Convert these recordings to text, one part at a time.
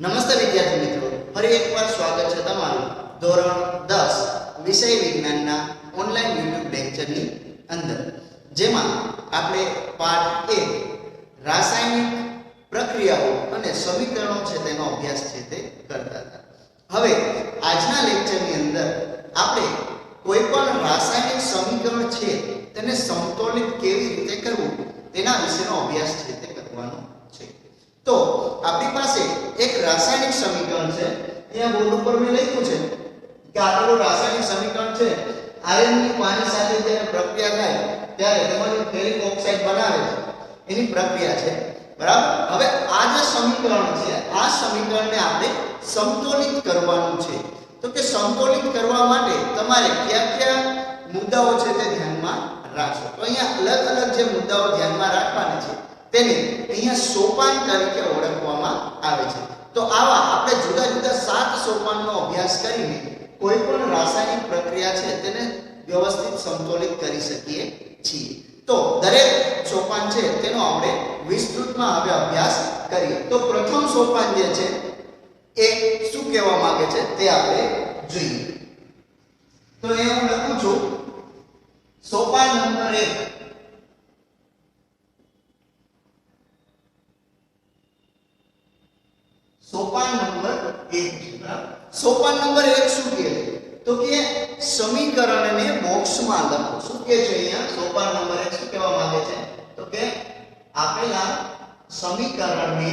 નમસ્તે વિદ્યાર્થી મિત્રો, ફરી એકવાર સ્વાગત છે તમારું ધોરણ 10 વિષય વિજ્ઞાનના ઓનલાઈન YouTube લેક્ચરની અંદર, જેમાં આપણે પાઠ 1 રાસાયણિક પ્રક્રિયાઓ અને સમીકરણો છે તેનો અભ્યાસ છે તે કરતા હતા. હવે આજના લેક્ચરની અંદર આપણે કોઈ પણ રાસાયણિક સમીકરણ છે તેને સમતોલિત કેવી રીતે કરવું તેના વિશેનો અભ્યાસ છે તે કરવાનો છે. તો આપણી પાસે એક રાસાયણિક સમીકરણ છે. અહીંયા બોર્ડ ઉપર મેં લખ્યું છે કે આપેલું રાસાયણિક સમીકરણ છે આયર્નની પાણી સાથે જ્યારે પ્રક્રિયા થાય ત્યારે તેમાંથી ફેરિક ઓક્સાઇડ બનાવે છે એની પ્રક્રિયા છે, બરાબર. હવે આ જે સમીકરણ છે આ સમીકરણને આપણે સમતોલિત કરવાનું છે. તો કે સમતોલિત કરવા માટે તમારે કયા કયા મુદ્દાઓ છે તે ધ્યાનમાં રાખો. તો અહીંયા અલગ અલગ જે મુદ્દાઓ ધ્યાનમાં રાખવાના છે તેને અહીંયા સોપાન તરીકે ઓળખવામાં આવે છે. તો આવા આપણે જુદા જુદા 7 સોપાનનો અભ્યાસ કરીને કોઈ પણ રાસાયણિક પ્રક્રિયા છે તેને વ્યવસ્થિત સમતોલિત કરી શકીએ છીએ. તો દરેક સોપાન છે તેનો આપણે વિસ્તૃતમાં હવે અભ્યાસ કરીએ. તો પ્રથમ સોપાન જે છે એ શું કહેવા માંગે છે તે આપણે જોઈએ. તો અહીંયા હું લખું છું સોપાન નંબર 1. સોપાન નંબર 1, બરાબર. સોપાન નંબર 1 શું કહે છે? તો કે સમીકરણને બોક્સમાં લખો. શું કહે છે અહીંયા? સોપાન નંબર 1 શું કહેવા માંગે છે? તો કે આપેલા સમીકરણને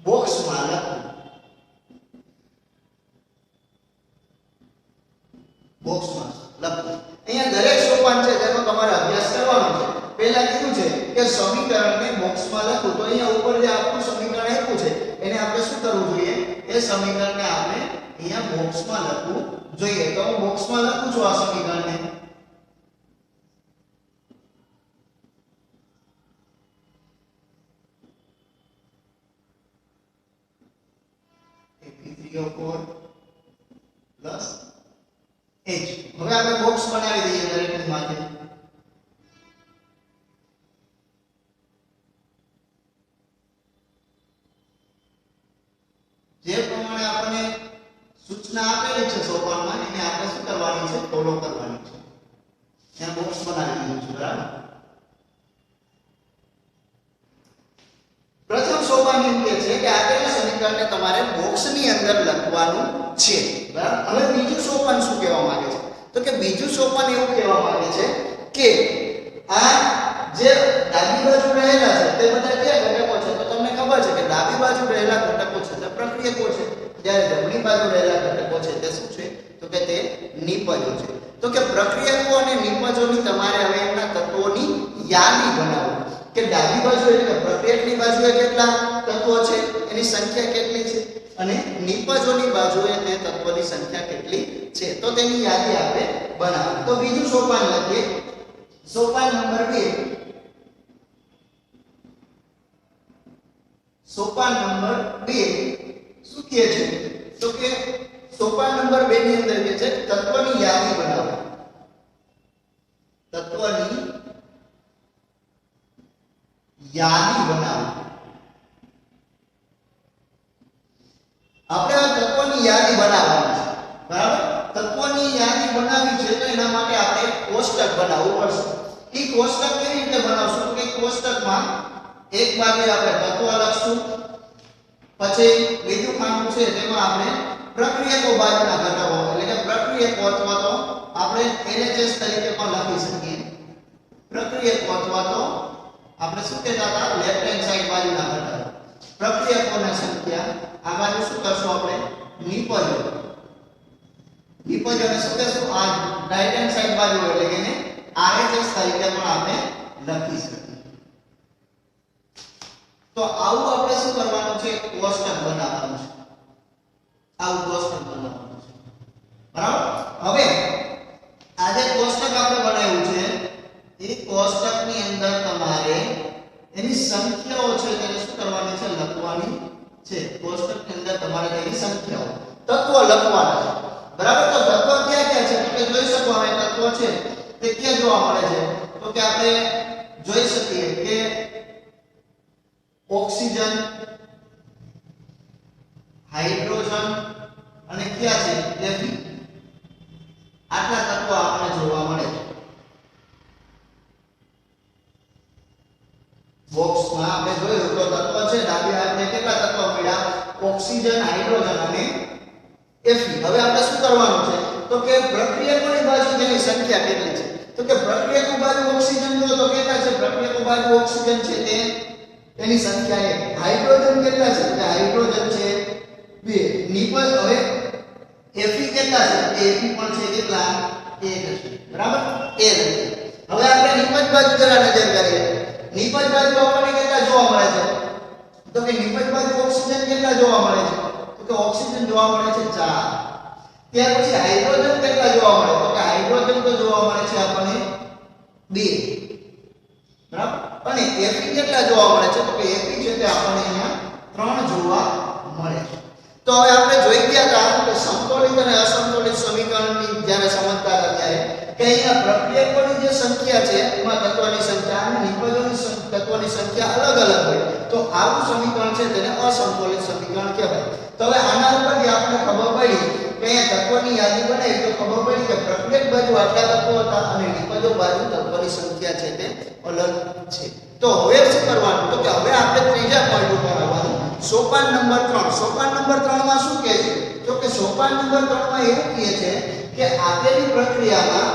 બોક્સમાં લખો. બોક્સમાં લખો. અહીંયા દરેક સોપાન છે તેનો તમારે અભ્યાસ કરવાનો છે. પહેલા કીધું છે કે સમીકરણને બોક્સમાં લખો. તો અહીંયા ઉપર જે આખું સમીકરણ આપ્યું છે એને આપણે શું કરવું જોઈએ? એ સમીકરણને આપણે અહીંયા બોક્સમાં લખવું જોઈએ. તો હું બોક્સમાં લખું છું આ સમીકરણને. Fe3O4 plus H. હવે આપણે બોક્સ બનાવી દઈએ દરેકની માટે. જે પ્રમાણે આપણને સૂચના આપેલી છે સોપાનમાં એને આપણે શું કરવાની છે? ફોલો કરવાની છે. ત્યાં બોક્સ બનાવી દીધું છે, બરાબર. પ્રથમ સોપાન એમ કહે છે કે આપેલા સમીકરણને તમારે બોક્સની અંદર લખવાનું છે, બરાબર. હવે બીજું સોપાન શું કહેવા માંગે છે? તો કે બીજું સોપાન એવું કહેવા માંગે છે કે આ જે ડાબી બાજુ રહેલા છે તે બધા કયા ઘટકો છે? તો તમને ખબર છે કે ડાબી બાજુ રહેલા ઘટકો છે તે પ્રક્રિયકો છે, જ્યારે જમણી બાજુ રહેલા ઘટકો છે તે શું છે? તો કે તે નિપજો છે. તો કે પ્રક્રિયકો અને નિપજોની તમારે હવે એમના તત્વોની યાદી બનાવવી કે ડાબી બાજુ એટલે પ્રક્રિયકની બાજુએ કેટલા તત્વો છે, એની સંખ્યા કેટલી છે, અને નિપજોની બાજુએ તે તત્વોની સંખ્યા કેટલી છે, તો તેની યાદી આપણે બનાવવી. તો બીજું સોપાન લખીએ. સોપાન નંબર 2. સોપાન નંબર 2 શું કહે છે? તો કે સોપાન નંબર 2 ની અંદર કહે છે તત્વની યાદી બનાવો. તત્વની યાદી બનાવો. આપણે આ તત્વની યાદી બનાવવાની છે, બરાબર. તત્વની યાદી બનાવી છે તો એના માટે આપણે એક કોષ્ટક બનાવવું પડશે. એ કોષ્ટક કેવી રીતે બનાવશું? કે કોષ્ટકમાં એક બાજુ આપણે તત્વ લખશું, પછી બીજું ખાનું છે તેમાં આપણે પ્રક્રિયકો બાજુના ઘટકો એટલે કે પ્રક્રિયકો અથવા તો આપણે LHS તરીકે પણ લખી શકીએ. પ્રક્રિયકો અથવા તો આપણે શું કહેતા હતા? લેફ્ટ હેન્ડ સાઈડ બાજુના ઘટકો. પ્રક્રિયકોની સંખ્યા આ બાજુ શું કરશું? આપણે નિપજો. નિપજોને શું કહેશું? આ રાઈટ હેન્ડ સાઈડ બાજુ એટલે કે એને RHS તરીકે પણ આપણે લખી શકીએ. તો આવું આપણે શું કરવાનું છે? કોષ્ટક બનાવવાનું છે. આવું કોષ્ટક બનાવવાનું છે, બરાબર. હવે આ જે કોષ્ટક આપણે બનાવ્યું છે એ કોષ્ટકની અંદર તમારે એની સંખ્યાઓ છે તેને શું કરવાની છે? લખવાની છે. કોષ્ટકની અંદર તમારે એની સંખ્યાઓ તત્વો લખવાના છે, બરાબર. તો તત્વો ક્યાં ક્યાં છે? તો જોઈ શકો હવે તત્વો છે તે ક્યાં જોવા મળે છે? તો કે આપણે જોઈ શકીએ કે ઓક્સિજન, હાઇડ્રોજન અને કયા છે Fe. આટલા તત્વો આપણને જોવા મળે છે. બોક્સમાં આપણે જોયું તો તત્વ છે ડાબી આપણે કેટલા તત્વો મળ્યા? ઓક્સિજન, હાઇડ્રોજન અને Fe. હવે આપણે શું કરવાનું છે તો કે પ્રક્રિયકોની બાજુ તેની સંખ્યા કેટલી છે? તો કે પ્રક્રિયક બાજુ ઓક્સિજન જો તો કેટલા છે? પ્રક્રિયક બાજુ ઓક્સિજન છે તે એની સંખ્યા 1. હાઇડ્રોજન કેટલા છે? તો હાઇડ્રોજન છે 2. નિપજ હવે Fe કેટલા છે? Fe પણ છે કેટલા? 1 છે. બરાબર? 1 છે. હવે આપણે નિપજ બાજુ જરા નજર કરીએ. નિપજ બાજુ આપણને કેટલા જોવા મળે છે? તો કે નિપજ બાજુ ઓક્સિજન કેટલા જોવા મળે છે? તો કે ઓક્સિજન જોવા મળે છે 4. ત્યાર પછી હાઇડ્રોજન કેટલા જોવા મળે? તો કે હાઇડ્રોજન તો જોવા મળે છે આપણને 2. બરાબર? અને Fe કેટલા જોવા મળે છે? તો કે Fe છે તે આપણને અહીંયા 3 જોવા મળે છે. તો હવે આપણે જોઈ ગયા હતા કે સમતોલિત અને અસમતોલિત સમીકરણની જ્યારે સમજતા હતા ત્યારે કે અહીંયા પ્રક્રિયકોની જે સંખ્યા છે એમાં તત્વની સંખ્યા અને નિપજોની તત્વની સંખ્યા અલગ અલગ હોય તો આવું સમીકરણ છે તેને અસમતોલિત સમીકરણ કહેવાય. તો હવે આના ઉપરથી આપણે ખબર પડી કે અહીંયા તત્વની યાદી બનાવી તો ખબર પડી કે પ્રક્રિયક બાજુ આટલા તત્વો હતા અને નિપજો બાજુ તત્વની સંખ્યા છે તે અલગ છે. તો હવે શું કરવાનું? તો કે હવે આપણે ત્રીજા પોઈન્ટ ઉપર આવવાનું. સોપાન નંબર 3. સોપાન નંબર 3 માં શું કહે છે? તો કે સોપાન નંબર 3 માં એવું કહે છે કે આપેલી પ્રક્રિયામાં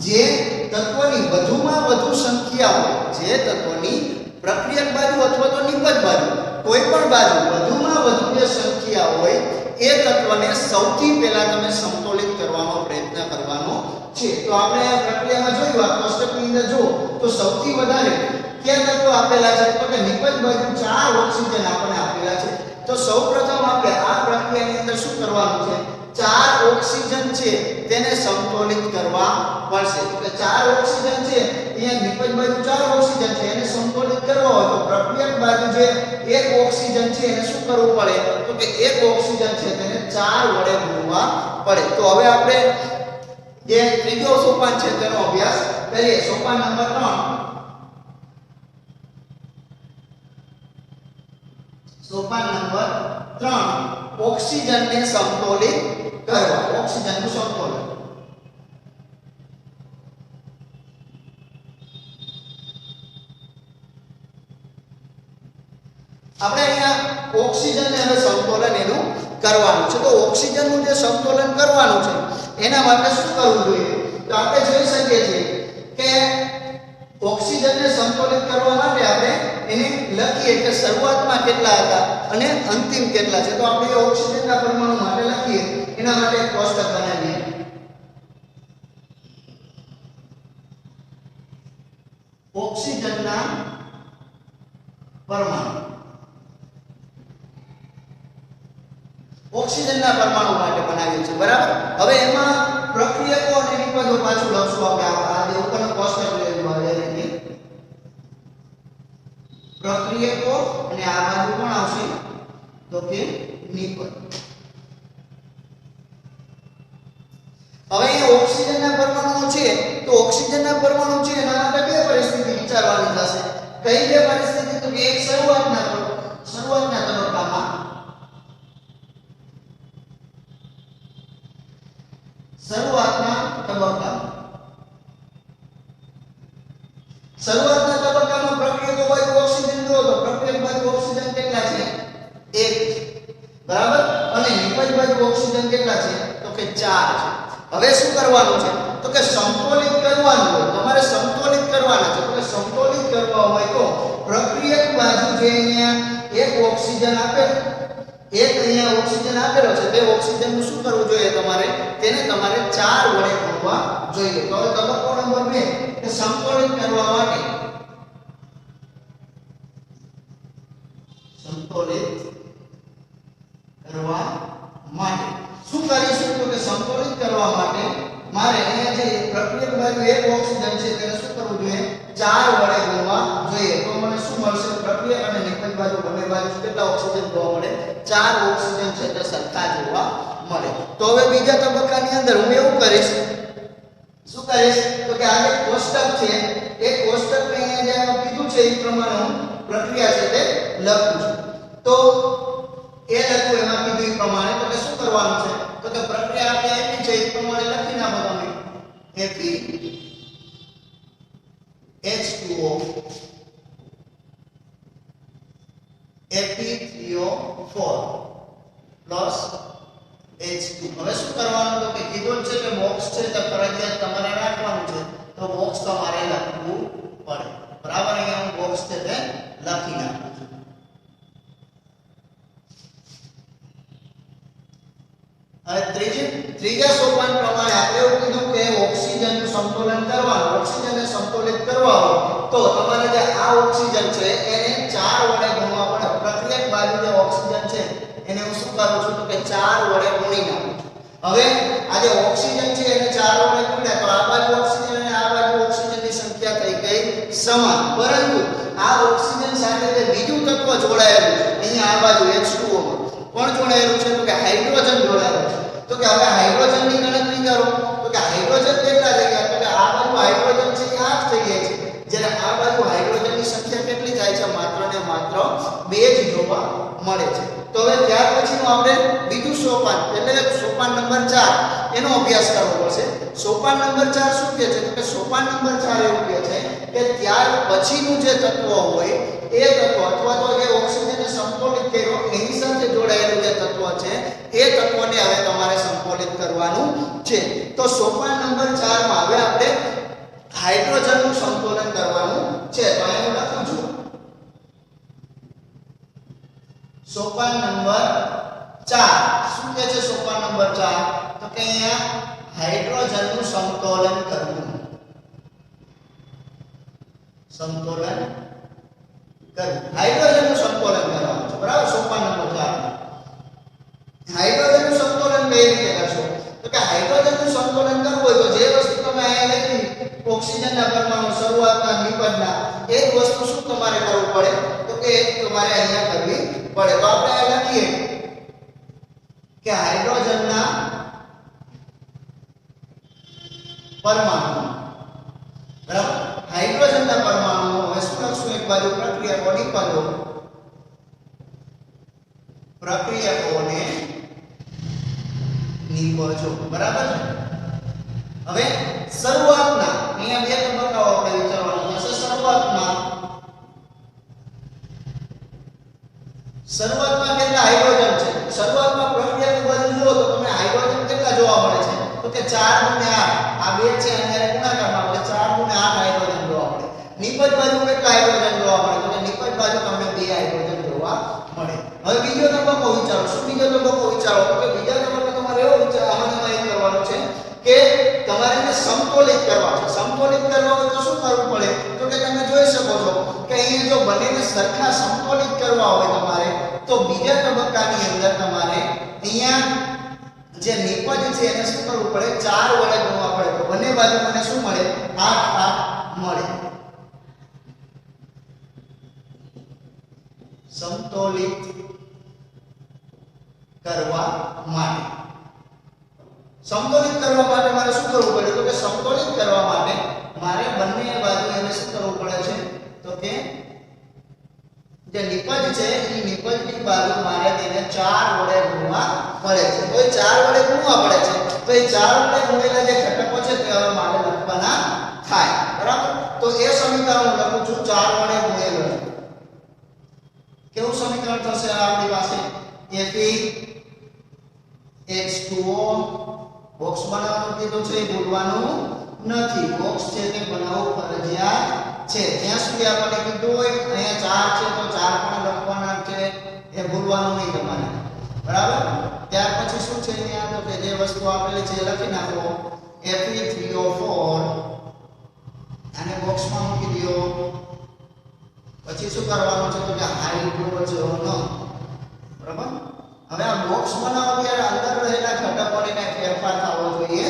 જે તત્વોની વધુમાં વધુ સંખ્યા હોય, જે તત્વોની પ્રક્રિયક બાજુ અથવા તો નિપજ બાજુ કોઈ પણ બાજુ વધુમાં વધુ જે સંખ્યા હોય એ તત્વને સૌથી પહેલા તમે સમતોલિત કરવાનો પ્રયત્ન કરવાનો છે. તો આપણે આ પ્રક્રિયામાં જોયું આ કોષ્ટકની અંદર જો તો સૌથી વધારે કયા તત્વો આપેલા છે? તો કે નિપજ બાજુ 4 ઓક્સિજન આપણને આપેલા છે. તો સૌપ્રથમ આપણે આ પ્રક્રિયાની અંદર શું કરવાનું છે? 4 ઓક્સિજન છે તેને સમતોલિત કરવા પડશે. તો કે 4 ઓક્સિજન છે અહીંયા નિપજ બાજુ 4 ઓક્સિજન છે એને સમતોલિત કરવા હોય તો પ્રક્રિયક બાજુ જે 1 ઓક્સિજન છે એને શું કરવું પડે? તો કે 1 ઓક્સિજન છે તેને 4 વડે ગુણવા પડે. તો હવે આપણે જે ત્રીજો સોપાન છે તેનો અભ્યાસ કરીએ. સોપાન નંબર 3. સોપાન નંબર 3 ઓક્સિજનને સમતોલિત કરવા. ઓક્સિજનનું સમતોલન. આપણે અહીંયા ઓક્સિજનને હવે સમતોલન એનું કરવાનું છે. તો ઓક્સિજનનું જે સમતોલન કરવાનું છે એના માટે શું કરવું જોઈએ? તો આપણે જોઈ શકીએ છીએ કે ઓક્સિજનને સમતોલિત કરવા માટે આપણે એને લખીએ કે શરૂઆતમાં કેટલા હતા અને અંતિમ કેટલા છે. તો આપણે ઓક્સિજનના પરમાણુ માટે લખીએ એના માટે એક કોષ્ટક બનાવીએ. ઓક્સિજનના પરમાણુ. ઓક્સિજનના પરમાણુ માટે બનાવ્યું છે. બરાબર? હવે એમાં પ્રક્રિયકો અને નિપજો પાછું લખશું આપણે. આ જે ઉપરનો કોષ્ટક લઈએ પ્રક્રિયકો અને આ બાજુ કોણ આવશે? તો કે નિપજ. હવે એ ઓક્સિજનના પરમાણુ છે તો ઓક્સિજનના પરમાણુ છે એના માટે બે પરિસ્થિતિ વિચારવાની થશે. કઈ બે પરિસ્થિતિ? તો કે એક શરૂઆતના તબક્કામાં શરૂઆતના તબક્કામાં પ્રક્રિયકો બાજુ ઓક્સિજન જો તો પ્રક્રિયક બાજુ ઓક્સિજન કેટલા છે? 1. બરાબર? અને નિપજ બાજુ ઓક્સિજન કેટલા છે? તો કે 4 છે. હવે શું કરવાનું છે? તો કે સમતોલિત કરવાનું હોય. તમારે સમતોલિત કરવાના છે. તો કે સમતોલિત કરવા હોય તો પ્રક્રિયક બાજુ જે અહીંયા 1 ઓક્સિજન આપેલ અહીંયા ઓક્સિજન આપેલો છે તે ઓક્સિજનનું શું કરવું જોઈએ? તેને તમારે 4 વડે ગુણવા જોઈએ. તો હવે તબક્કો નંબર 2 કે સમતોલિત કરવા માટે શું કરીશું? તો કે સમતોલિત કરવા માટે મારે અહીંયા જે પ્રક્રિયક બાજુ 1 ઓક્સિજન છે તેને શું કરવું જોઈએ? 4 વડે ગુણવા જોઈએ. તો મને શું મળશે? પ્રક્રિયક અને નિપજ બાજુ બંને બાજુ કેટલા ઓક્સિજન જોવા મળે? 4 ઓક્સિજન છે તે સરખા જોવા મળે. તો હવે બીજા તબક્કાની અંદર હું એવું કરીશ. શું કરીશ? તો કે આ જે કોષ્ટક છે એ કોષ્ટકને અહીંયા જે કીધું છે એ પ્રમાણે હું પ્રક્રિયા છે તે લખું છું. તો એ લખું એમાં કીધું એ પ્રમાણે તો કે શું કરવાનું છે તો કે પ્રક્રિયા આપણે આપી છે એ પ્રમાણે લખી નાખો તમે. Fe H2O Fe3O4 plus H2. હવે શું કરવાનું તો કે કીધું છે કે બોક્સ છે તે ફરજિયાત તમારે રાખવાનું છે તો બોક્સ તમારે લખવું પડે. બરાબર, અહીંયા હું બોક્સ છે તે લખી નાખું છું. હવે ત્રીજા સોપાન પ્રમાણે આપણે એવું કીધું કે ઓક્સિજનનું સંતુલન કરવાનું. ઓક્સિજનને સંતુલિત કરવા હોય તો તમારે જે આ ઓક્સિજન છે એને 4 વડે ગુણવા પડે. પ્રક્રિયક બાજુ જે ઓક્સિજન છે એને હું શું કરું છું તો કે 4 વડે ગુણી નાખું છું. હવે આ જે ઓક્સિજન છે એને 4 વડે ગુણ્યા તો આ બાજુ ઓક્સિજન અને આ બાજુ ઓક્સિજનની સંખ્યા થઈ ગઈ સમાન. પરંતુ આ ઓક્સિજન સાથે જે બીજું તત્વ જોડાયેલું છે અહીંયા આ બાજુ H2O કોણ જોડાયેલું છે તો કે હાઇડ્રોજન જોડાયેલું છે. તો કે હવે હાઇડ્રોજનની ગણતરી કરો તો કે હાઇડ્રોજન કેટલા થઈ ગયા તો કે આ બાજુ હાઇડ્રોજન છે એ 8 થઈ ગયા છે. જ્યારે આ બાજુ હાઇડ્રોજનની સંખ્યા કેટલી થાય છે માત્ર ને માત્ર 2 જ જોવા મળે છે. તો હવે ત્યાર પછીનું આપણે બીજું સોપાન એટલે સોપાન નંબર 4 એનો અભ્યાસ કરવો પડશે. સોપાન નંબર 4 શું કહે છે તો કે સોપાન નંબર 4 એવું કહે છે કે ત્યાર પછીનું જે તત્વ હોય એ તત્વ અથવા તો જે ઓક્સિજનને સંતુલિત કર્યો એની સાથે જોડાયેલું જે તત્વ છે એ તત્વને હવે તમારે સંતુલિત કરવાનું છે. તો સોપાન નંબર 4 માં હવે આપણે હાઇડ્રોજનનું સંતુલન કરવાનું છે. તો અહીં હું લખું છું સોપાન નંબર 4 શું કહે છે સોપાન નંબર 4 તો કે અહીંયા હાઇડ્રોજનનું સંતુલન કરવું. સંતુલન હાઇડ્રોજનનું સંતુલન કરવાનું છે. બરાબર, સોપાન નંબર 4 હાઇડ્રોજનનું સંતુલન કઈ રીતે કરશો તો કે હાઇડ્રોજનનું સંતુલન કરવું હોય તો જે વસ્તુ તમે અહીંયા લખી ઓક્સિજનના પરમાણુ શરૂઆતના નિપજના એ જ વસ્તુ શું તમારે કરવું પડે તો કે તમારે અહીંયા કરવી પડે. તો આપણે અહીં લખીએ કે હાઇડ્રોજનના પરમાણુ બરાબર હાઇડ્રોજનના પરમાણુ હવે શું લખશું એક બાજુ પ્રક્રિયકોને નિપજો પ્રક્રિયકોને નિપજો. બરાબર. હવે શરૂઆતના અહીંયા બે તબક્કાઓ આપણે વિચારવાનું છે. શરૂઆતમાં કેટલા હાઇડ્રોજન છે શરૂઆતમાં પ્રક્રિયાની બાજુ જુઓ તો તમને હાઇડ્રોજન કેટલા જોવા મળે છે તો કે 4 ગુણ્યા 8 આ બે છે અને ગુણાકારમાં આપણે 4 ગુણ્યા 8 હાઇડ્રોજન જોવા મળે. નિપજ બાજુ કેટલા હાઇડ્રોજન જોવા મળે તો કે નિપજ બાજુ તમને 2 હાઇડ્રોજન જોવા મળે. હવે બીજો તબક્કો વિચારો. શું બીજો તબક્કો વિચારો તો કે બીજા તબક્કો તમારે એવો વિચાર આમાં એ કરવાનું છે કે તમારે એને સંતુલિત કરવા છે. સંતુલિત કરવા હોય તો શું કરવું પડે તો કે તમે જોઈ શકો છો કે અહીંયા જો બંનેને સરખા સંતુલિત કરવા હોય તમારે તો બીજા તબક્કાની અંદર તમારે અહીંયા જે નિપજ છે એને શું કરવું પડે 4 વડે ગુણવા પડે. તો બંને બાજુ મને શું મળે 8 મળે. સંતુલિત કરવા માટે મારે શું કરવું પડે તો કે સંતુલિત કરવા માટે મારે બંને બાજુ એને શું કરવું પડે છે તો કે જે નિપજ છે એ નિપજની બાજુ મારે તેને 4 વડે ગુણવા પડે છે. તો એ 4 વડે ગુણવા પડે છે તો એ 4 વડે ગુણેલા જે ઘટકો છે તે હવે મારે લખવાના થાય. બરાબર. તો એ સમીકરણ હું લખું છું 4 વડે ગુણેલું. કેવું સમીકરણ થશે આપણી પાસે Fe બોક્સ બનાવવાનું કીધું છે એ ભૂલવાનું નથી. બોક્સ છે તે બનાવવું ફરજિયાત છે. જ્યાં સુધી આપણે કીધું હોય અહીંયા 4 છે તો 4 પણ લખવાના છે એ ભૂલવાનું નહીં તમારે. બરાબર. ત્યાર પછી શું છે અહીંયા તો કે જે વસ્તુ આપેલી છે એ લખી નાખો Fe3O4 આને બોક્સમાં મૂકી દો. પછી શું કરવાનું છે તો કે હાઇડ્રોજન. બરાબર. હવે આ બોક્સ બનાવો ત્યારે અંદર રહેલા ઘટકોને કઈ ફેરફાર થવો જોઈએ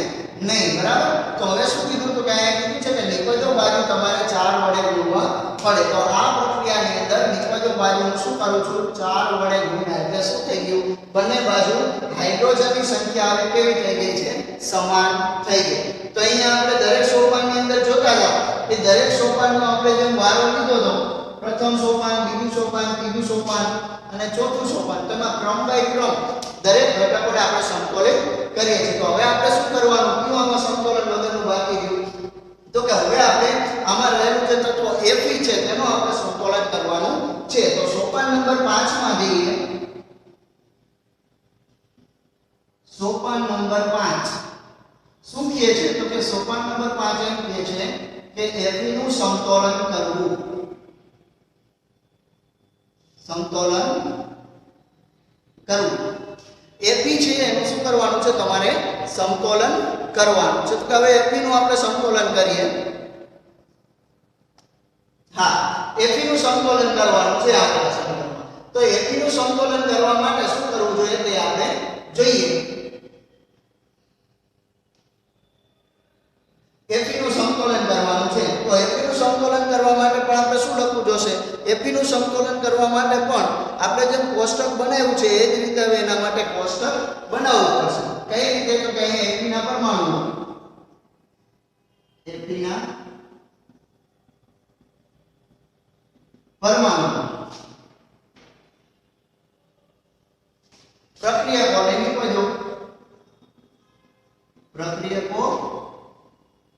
નહીં. બરાબર. તો હવે શું કીધું તો કે અહીંયા કીધું છે કે નિપજો બાજુ તમારે 4 વડે ગુણવા પડે. તો આ પ્રક્રિયાની અંદર નિપજો બાજુ હું શું કરું છું 4 વડે ગુણ્યા એટલે શું થઈ ગયું બંને બાજુ હાઇડ્રોજનની સંખ્યા હવે કેવી થઈ ગઈ છે સમાન થઈ ગઈ. તો અહીંયા આપણે દરેક સોપાનની અંદર જોતા જાવ એ દરેક સોપાનમાં આપણે જેમ વારો લીધો હતો પ્રથમ સોપાન, બીજું સોપાન, ત્રીજું સોપાન અને ચોથું સોપાન, તેમાં ક્રમ બાય ક્રમ દરેક ઘટકોને આપણે સંકલિત કરીએ છીએ. તો હવે આપણે શું કરવાનું? કયું આમાં સંકલન વગરનું બાકી રહ્યું? તો કે હવે આપણે આમાં રહેલું જે તત્વ Fe છે તેનો આપણે સંકલન કરવાનું છે. તો સોપાન નંબર 5 માં જઈએ. સોપાન નંબર 5 શું કહે છે? તો કે સોપાન નંબર 5 એમ કહે છે કે Fe નું સંકલન કરવું. સંકલન કરવું. Fe છે એનું શું કરવાનું છે? તમારે સંકલન કરવાનું છે. તો હવે Fe નું આપણે સંકલન કરીએ. હા, Fe નું સંકલન કરવાનું છે આપણા સમીકરણમાં. તો Fe નું સંકલન કરવા માટે શું કરવું જોઈએ તે આપણે જોઈએ. Fe નું સંકલન કરવાનું છે. તો Fe નું સંકલન કરવા માટે પણ આપણે શું લખવું જોશે? Fe નું સંકલન કરવા માટે પણ આપણે જેમ કોષ્ટક બનાવ્યું છે એ જ રીતે હવે એના માટે કોષ્ટક બનાવવું પડશે. કઈ રીતે? તો કે અહીં Fe ના પરમાણુ, Fe ના પરમાણુ, પ્રક્રિયકો અને નિપજો, પ્રક્રિયકો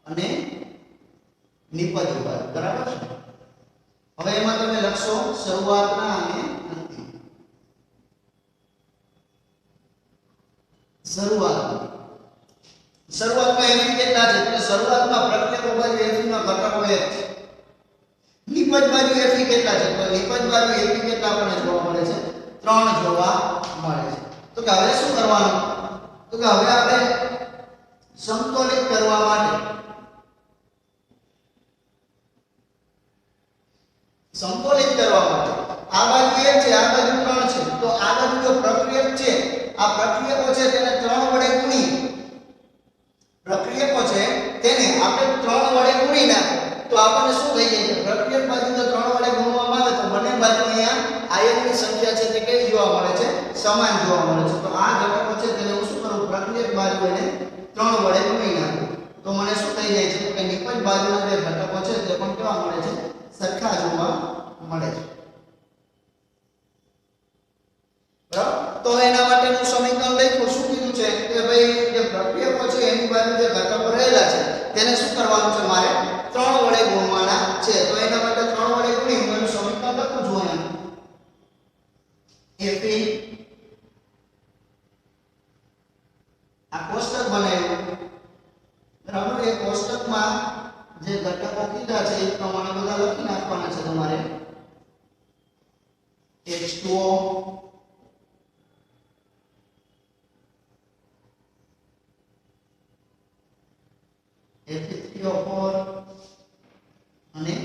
અને નિપજો, બરાબર છે. હવે એમાં તમે લખશો શરૂઆતના અને અંતિમ. શરૂઆતમાં Fe કેટલા છે? તો શરૂઆતમાં પ્રક્રિયકો બાજુ Fe નો ઘટકો 1 છે. નિપજ બાજુ Fe કેટલા છે? તો નિપજ બાજુ Fe કેટલા આપણને જોવા મળે છે? 3 જોવા મળે છે. તો કે હવે શું કરવાનું? તો કે હવે આપણે સંકલિત કરવા માટે આ બાજુ 1 છે, આ બાજુ 3 છે. તો આ બાજુ જો પ્રક્રિયક છે, આ પ્રક્રિયકો છે તેને 3 વડે ગુણી, પ્રક્રિયકો છે તેને આપણે 3 વડે ગુણી નાખો તો આપણને શું થઈ જાય છે? પ્રક્રિયક બાજુ જો 3 વડે ગુણવામાં આવે તો બંને બાજુ અહીંયા આયનની સંખ્યા છે તે કેવી જોવા મળે છે? સમાન જોવા મળે છે. તો આ ઘટકો છે તેને હું શું કરું? પ્રક્રિયક બાજુ એને 3 વડે ગુણી નાખું તો મને શું થઈ જાય છે? તો કે નિપજ બાજુના જે ઘટકો છે તે પણ કેવા મળે છે? સરખા જોવા મળે છે. બરાબર? તો એના માટેનું સમીકરણ લખ્યું. શું કીધું છે કે ભાઈ જે પ્રક્રિયકો છે એની બાજુ જે ઘટકો રહેલા છે તેને શું કરવાનું છે? મારે 3 વડે ગુણવાના છે. તો એના માટે 3 વડે ગુણી હું એનું સમીકરણ લખું છું અહીંયા. Fe આ કોષ્ટક બનાવ્યું, બરાબર? એ કોષ્ટકમાં જે ઘટકો કીધા છે એ પ્રમાણે બધા લખી નાખવાના છે તમારે. H2O, Fe3O4 અને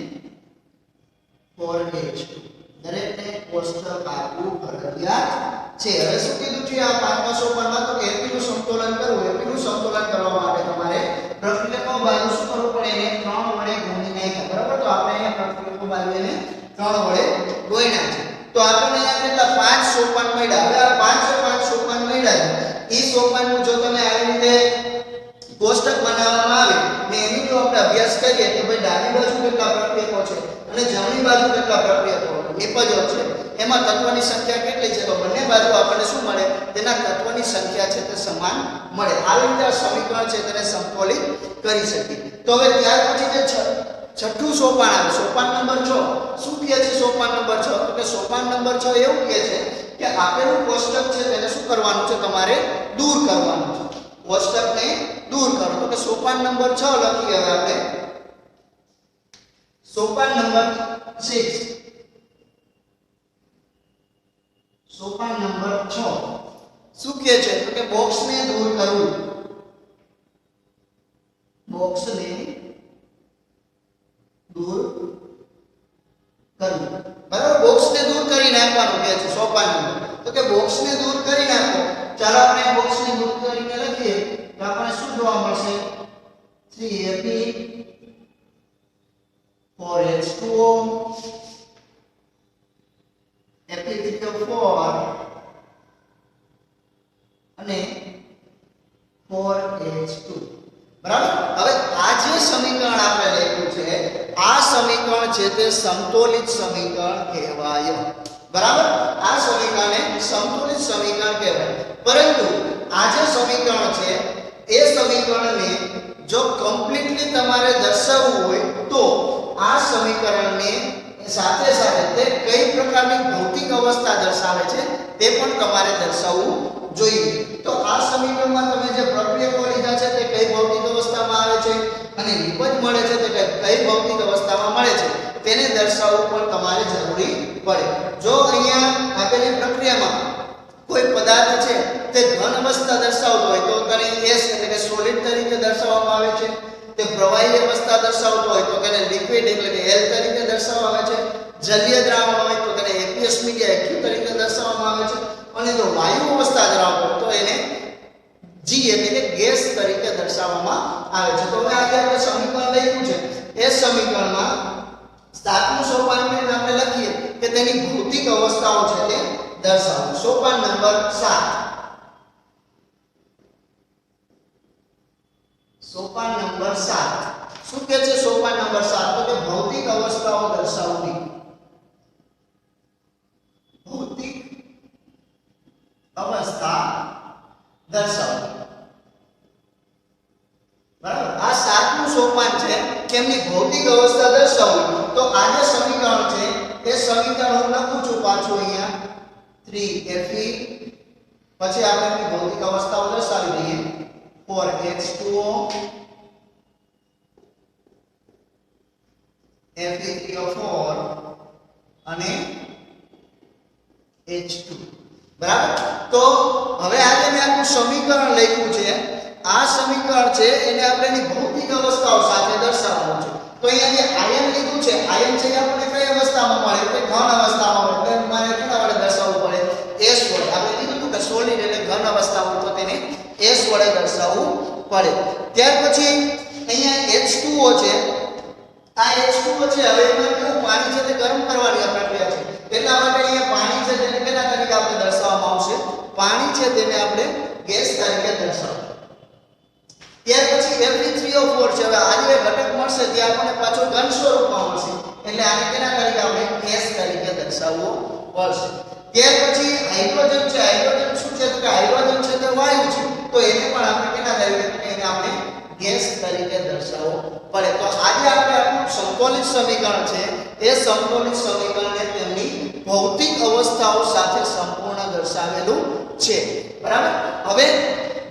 4H2 દરેકને કોષ્ટક આપવું ફરજિયાત છે. હવે શું કીધું છે આ 5મા સોપાનમાં? તો Fe નું સંકલન કરવું. Fe નું સંકલન કરવા માટે તમારે પ્રક્રિયકો બાજુ શું કરવું પડે? એને 3 વડે ગુણી નાખ્યા, બરાબર? તો આપણે અહીંયા પ્રક્રિયકો બાજુ એને 3 વડે ગુણ્યા છે. તો આપણને અહીંયા કેટલા? 5 સોપાન મળ્યા. હવે આ 5 સોપાન મળ્યા છે. એ સોપાનનું જો તમે આવી રીતે કોષ્ટક બનાવવામાં આવે ને એની જો આપણે અભ્યાસ કરીએ કે ભાઈ ડાબી બાજુ કેટલા પ્રક્રિયકો છે અને જમણી બાજુ કેટલા પ્રક્રિયકો નિપજો છે, એમાં તત્વની સંખ્યા કેટલી છે? તો બંને બાજુ આપણને શું મળે? તેના તત્વની સંખ્યા છે તે સમાન મળે. આવી રીતે આ સમીકરણ છે તેને સંકલિત કરી શકીએ. તો હવે ત્યાર પછી જે છઠ્ઠું સોપાન આવે, સોપાન નંબર 6. શું કહે છે સોપાન નંબર 6? તો કે સોપાન નંબર 6 એવું કહે છે કે આપેલું કોષ્ટક છે તેને શું કરવાનું છે? તમારે દૂર કરવાનું છે. કોષ્ટકને દૂર કરો. તો કે સોપાન નંબર 6 લખીએ હવે આપણે. સોપાન નંબર 6, સોપાન નંબર 6 શું કહે છે? તો કે બોક્સને દૂર કરવું. બોક્સને દૂર કરવું, બરાબર? બોક્સને દૂર કરી નાખવાનું કહે છે સોપાન નંબર. તો કે બોક્સને દૂર કરી નાખો. ચાલો આપણે બોક્સને દૂર કરીને લખીએ તો આપણને શું જોવા મળશે? 3Fe, 4H2O, Fe3O4 અને 4H2, બરાબર? હવે આ જે સમીકરણ આપણે લખ્યું છે આ સમીકરણ છે તે સમતોલિત સમીકરણ કહેવાય. બરાબર, આ સમીકરણને સમતોલિત સમીકરણ કહેવાય. પરંતુ આ જે સમીકરણ છે એ સમીકરણને જો કમ્પ્લીટલી તમારે દર્શાવવું હોય તો આ સમીકરણને સાથે સાથે તે કઈ પ્રકારની ભૌતિક અવસ્થા દર્શાવે છે તે પણ તમારે દર્શાવવું જોઈએ. તો આ સમીકરણમાં તમે જે પ્રક્રિયકો લીધા છે તે કઈ ભૌતિક અવસ્થામાં આવે છે અને નિપજ મળે છે તે કઈ ભૌતિક અવસ્થામાં મળે છે તેને દર્શાવવું પણ તમારે જરૂરી પડે. જો અહીંયા આપેલી પ્રક્રિયામાં કોઈ પદાર્થ છે તે ઘન અવસ્થા દર્શાવતો હોય તો તેને S એટલે કે સોલિડ તરીકે દર્શાવવામાં આવે છે. તે પ્રવાહી અવસ્થા દર્શાવતો હોય તો તેને લિક્વિડ એટલે કે L તરીકે દર્શાવવામાં આવે છે. જલીય દ્રાવણ હોય તો તેને aqueous media AQ તરીકે દર્શાવવામાં આવે છે. અને જો વાયુ અવસ્થા ધરાવતો હોય તો એને G એટલે કે ગેસ તરીકે દર્શાવવામાં આવે છે. તો હવે આજે આપણે સમીકરણ લખ્યું છે એ સમીકરણમાં સાતમું સોપાનને આપણે લખીએ કે તેની ભૌતિક અવસ્થાઓ છે તે દર્શાવો. સોપાન નંબર 7. સોપાન નંબર 7 શું કહે છે? સોપાન નંબર 7 તો કે ભૌતિક અવસ્થાઓ દર્શાવવી. ભૌતિક અવસ્થા દર્શાવવી. બરાબર, આ સાતમું સોપાન છે કેમની ભૌતિક અવસ્થા દર્શાવવી. તો આ જે સમીકરણ છે એ સમીકરણ હું લખું છું પાછું અહીંયા 3Fe પછી આપણે એની ભૌતિક અવસ્થાઓ દર્શાવી દઈએ. 4H2O Fe3O4 અને H2. બરાબર, તો હવે આજે મેં આખું સમીકરણ લખ્યું છે. આ સમીકરણ છે એને આપણે એની ભૌતિક અવસ્થાઓ સાથે દર્શાવવાનું છે. તો અહીંયા જે આયન લીધું છે, આયન છે આપણે કઈ અવસ્થામાં મળે? તો ઘન અવસ્થામાં મળે. એટલે મારે કેના વડે દર્શાવવું પડે? S વડે. આપણે કીધું હતું કે સોલિડ એટલે ઘન અવસ્થામાં તો તેને S વડે દર્શાવવું પડે. ત્યાર પછી અહીંયા H2O છે. આ H2O છે હવે એમાં કેવું પાણી છે તે ગરમ કરવાની પ્રક્રિયા છે. એટલા માટે અહીંયા પાણી છે તેને કેના તરીકે આપણે દર્શાવવામાં આવશે? પાણી છે તેને આપણે ગેસ તરીકે દર્શાવવું. ત્યાર પછી Fe3O4 છે. હવે આ જે ઘટક મળશે તે આપણને પાછો ઘન સ્વરૂપમાં મળશે. એટલે આને કેના તરીકે આપણે ગેસ તરીકે દર્શાવવો પડશે. ત્યાર પછી હાઇડ્રોજન છે. હાઇડ્રોજન શું છે? તો કે હાઇડ્રોજન છે તે વાયુ છે. તો એને પણ આપણે કેના તરીકે એને આપણે ગેસ તરીકે દર્શાવવો પડે. તો આજે આપણે આપણું સમતોલિત સમીકરણ છે એ સમતોલિત સમીકરણને તેમની ભૌતિક અવસ્થાઓ સાથે સંપૂર્ણ દર્શાવેલું છે. બરાબર, હવે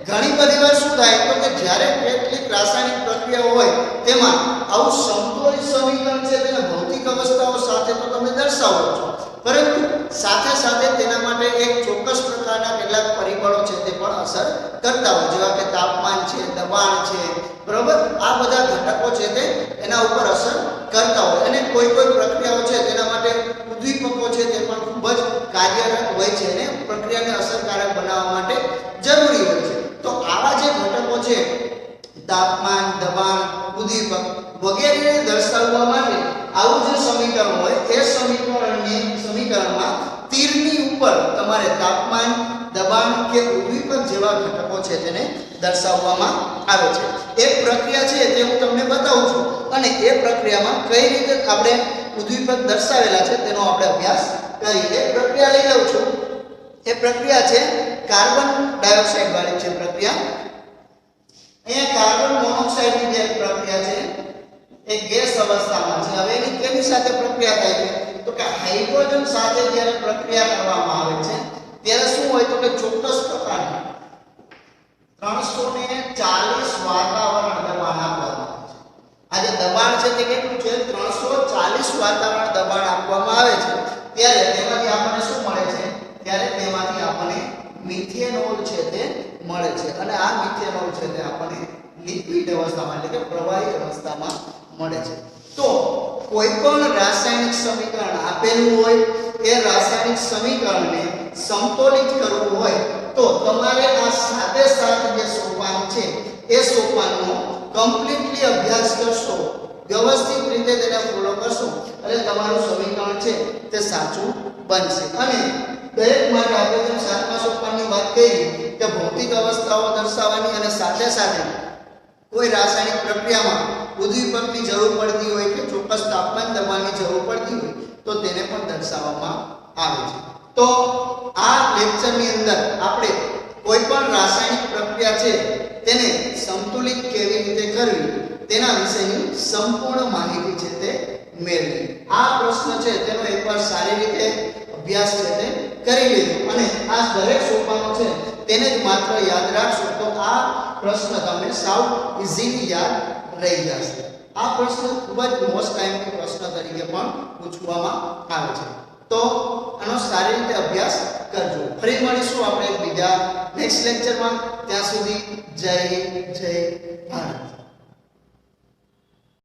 ઘણી બધી વાર શું થાય તો કે જ્યારે કેટલીક રાસાયણિક પ્રક્રિયાઓ હોય તેમાં આવું સમતોલિત સમીકરણ છે તેને ભૌતિક અવસ્થાઓ સાથે તો તમે દર્શાવો છો, પરંતુ સાથે સાથે તેના માટે એક ચોક્કસ પ્રકારના કેટલાક પરિબળો છે તે પણ અસર કરતા હોય, જેવા કે તાપમાન છે, દબાણ છે. બરોબર, આ બધા ઘટકો છે તે એના ઉપર અસર કરતા હોય. અને કોઈ પ્રક્રિયાઓ છે તેના માટે ઉદ્દીપકો છે તે પણ ખૂબ જ કાર્યરત હોય છે અને પ્રક્રિયાને અસરકારક બનાવવા માટે જરૂરી હોય છે. તો આવા જે ઘટકો છે તાપમાન, દબાણ, ઉદ્દીપક વગેરેને દર્શાવવા માટે આવું જે સમીકરણ હોય એ સમીકરણમાં તીરની ઉપર તમારે તાપમાન, દબાણ કે ઉદ્દીપક જેવા ઘટકો છે તેને દર્શાવવામાં આવે છે. એક પ્રક્રિયા છે તે હું તમને બતાવું છું અને એ પ્રક્રિયામાં કઈ રીતે આપણે ઉદ્દીપક દર્શાવેલા છે તેનો આપણે અભ્યાસ કરીએ. એક પ્રક્રિયા લઈ લઉં છું. એ પ્રક્રિયા છે કાર્બન ડાયોક્સાઇડ વાળી છે પ્રક્રિયા. અહીંયા કાર્બન મોનોક્સાઇડની જે પ્રક્રિયા છે એ ગેસ અવસ્થામાં છે. હવે એની કેની સાથે પ્રક્રિયા થાય છે તો કે હાઇડ્રોજન સાથે જ્યારે પ્રક્રિયા કરવામાં આવે છે ત્યારે શું હોય તો કે ચોક્કસ પ્રકારના 340 વાતાવરણ દબાણ આપવામાં આવે છે. આ જે દબાણ છે તે કેટલું છે? 340 વાતાવરણ દબાણ આપવામાં આવે છે. ત્યારે તેમાંથી આપણને શું મળે છે? ત્યારે તેમાંથી આપણને મિથેનોલ છે તે મળે છે. અને આ મિથેનોલ છે તે આપણને લિક્વિડ અવસ્થામાં એટલે કે પ્રવાહી અવસ્થામાં મળે છે. તો કોઈ પણ રાસાયણિક સમીકરણ આપેલું હોય એ રાસાયણિક સમીકરણને સમતોલિત કરવું હોય તો તમારે આ સાથે જે સોપાન છે એ સોપાનનો કમ્પ્લીટલી અભ્યાસ કરશો, વ્યવસ્થિત રીતે તેને ફોલો કરશો એટલે તમારું સમીકરણ છે તે સાચું બનશે. અને દરેક માટે આપણે જેમ સાતમા સોપાનની વાત કરી કે ભૌતિક અવસ્થાઓ દર્શાવવાની અને સાથે કોઈ રાસાયણિક પ્રક્રિયામાં ઉદ્દીપકની જરૂર પડતી હોય કે ચોક્કસ તાપમાન દબાણની જરૂર પડતી હોય તો તેને પણ દર્શાવવામાં આવે છે. તો આ લેક્ચરની અંદર આપણે કોઈ પણ રાસાયણિક પ્રક્રિયા છે તેને સંતુલિત કેવી રીતે કરવી તેના વિશેની સંપૂર્ણ માહિતી છે તે મેળવી. આ પ્રશ્ન છે તેનો એકવાર સારી રીતે અભ્યાસ છે તે કરી લેજો અને આ દરેક સોપાનો છે તેને જ માત્ર યાદ રાખશો તો આ પ્રશ્ન તમને સાવ ઈઝીલી યાદ રહી જશે. આ પ્રશ્ન ખૂબ જ મોસ્ટ ટાઈમની પ્રશ્ન તરીકે પણ પૂછવામાં આવે છે. તો આનો સારી રીતે અભ્યાસ કરજો. ફરી મળીશું આપણે બીજા નેક્સ્ટ લેક્ચરમાં. ત્યાં સુધી જય હિન્દ, જય ભારત.